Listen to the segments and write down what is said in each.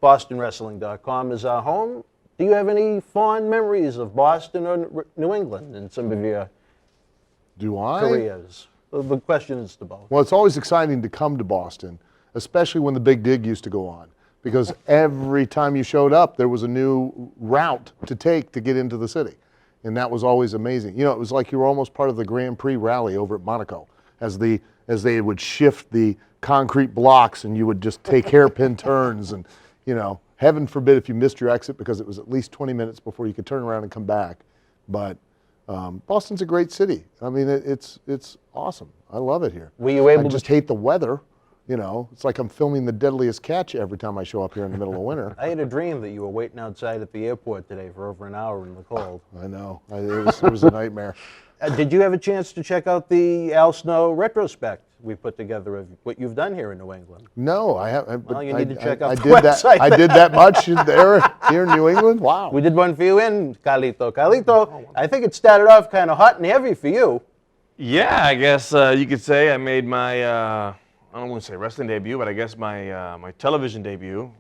BostonWrestling.com is our home. Do you have any fond memories of Boston or New England in some of your careers? The question is to both. Well, it's always exciting to come to Boston, especially when the Big Dig used to go on, because every time you showed up, there was a new route to take to get into the city. And that was always amazing. You know, it was like you were almost part of the Grand Prix rally over at Monaco as they would shift the concrete blocks and you would just take hairpin turns and, you know, heaven forbid if you missed your exit because it was at least 20 minutes before you could turn around and come back. But Boston's a great city. I mean, it's awesome. I love it here. Were you able I just hate the weather. You know, it's like I'm filming The Deadliest Catch every time I show up here in the middle of winter. I had a dream that you were waiting outside at the airport today for over an hour in the cold. I know. It was a nightmare. Did you have a chance to check out the Al Snow retrospect we put together of what you've done here in New England? No, I haven't. Well, you need to check out the website. I did that much here in New England? Wow. We did one for you in Carlito. Carlito, I think it started off kind of hot and heavy for you. Yeah, I guess you could say I made my, I don't want to say wrestling debut, but I guess my my television debut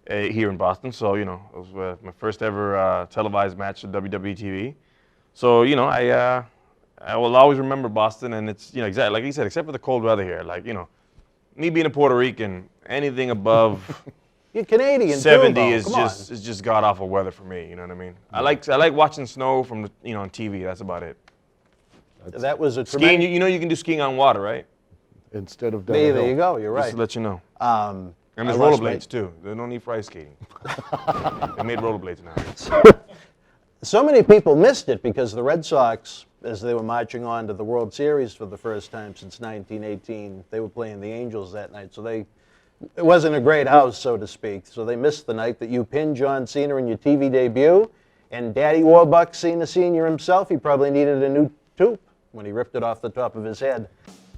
here in Boston. So, you know, it was my first ever televised match at WWE TV. So, you know, I will always remember Boston, and it's, you know, exactly like you said, except for the cold weather here. Like, you know, me being a Puerto Rican, anything above You're Canadian 70 too, is just god awful weather for me. You know what I mean? I like watching snow from on TV. That's about it. That was a skiing. You know you can do skiing on water, right? Instead of down the hill. There you go. You're right. Just to let you know. And there's rollerblades too. There's no need for ice skating. They made rollerblades now. So many people missed it because the Red Sox, as they were marching on to the World Series for the first time since 1918, they were playing the Angels that night. So it wasn't a great house, so to speak. So they missed the night that you pinned John Cena in your TV debut. And Daddy Warbucks, Cena Sr. himself, he probably needed a new tube when he ripped it off the top of his head.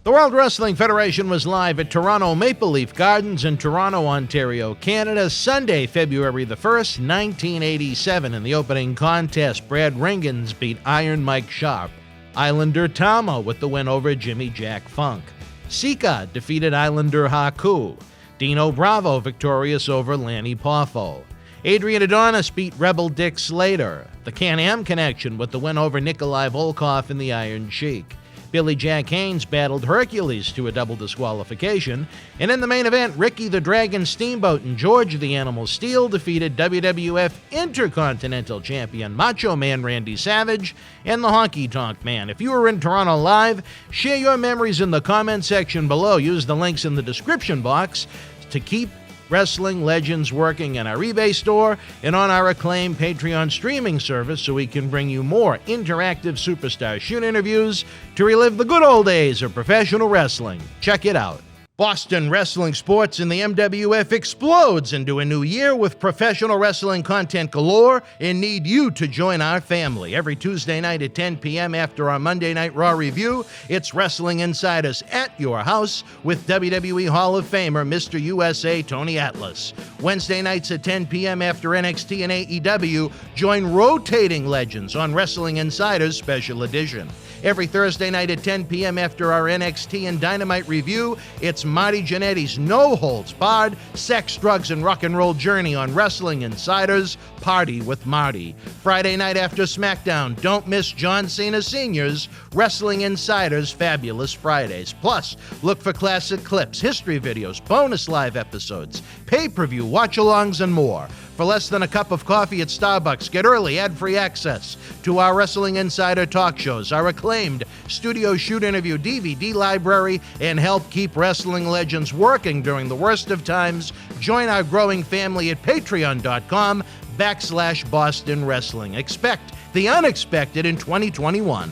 The World Wrestling Federation was live at Toronto Maple Leaf Gardens in Toronto, Ontario, Canada, Sunday, February the 1st, 1987. In the opening contest, Brad Ringans beat Iron Mike Sharp. Islander Tama with the win over Jimmy Jack Funk. Sika defeated Islander Haku. Dino Bravo victorious over Lanny Poffo. Adrian Adonis beat Rebel Dick Slater. The Can-Am Connection with the win over Nikolai Volkov and the Iron Sheik. Billy Jack Haynes battled Hercules to a double disqualification. And in the main event, Ricky the Dragon Steamboat and George the Animal Steel defeated WWF Intercontinental Champion Macho Man Randy Savage and the Honky Tonk Man. If you were in Toronto live, share your memories in the comment section below. Use the links in the description box to keep Wrestling Legends working in our eBay store and on our acclaimed Patreon streaming service so we can bring you more interactive superstar shoot interviews to relive the good old days of professional wrestling. Check it out. Boston wrestling sports in the MWF explodes into a new year with professional wrestling content galore and need you to join our family. Every Tuesday night at 10 p.m. after our Monday Night Raw review, it's Wrestling Insiders at your house with WWE Hall of Famer Mr. USA Tony Atlas. Wednesday nights at 10 p.m. after NXT and AEW, join rotating legends on Wrestling Insiders Special Edition. Every Thursday night at 10 p.m. after our NXT and Dynamite review, it's Marty Jannetty's No Holds Barred Sex, Drugs, and Rock and Roll journey on Wrestling Insiders Party with Marty. Friday night after SmackDown, don't miss John Cena Sr.'s Wrestling Insiders Fabulous Fridays. Plus, look for classic clips, history videos, bonus live episodes, pay-per-view watch-alongs, and more. For less than a cup of coffee at Starbucks, get early ad-free access to our Wrestling Insider talk shows, our acclaimed studio shoot interview DVD library, and help keep wrestling legends working during the worst of times. Join our growing family at patreon.com/Boston Wrestling. Expect the unexpected in 2021.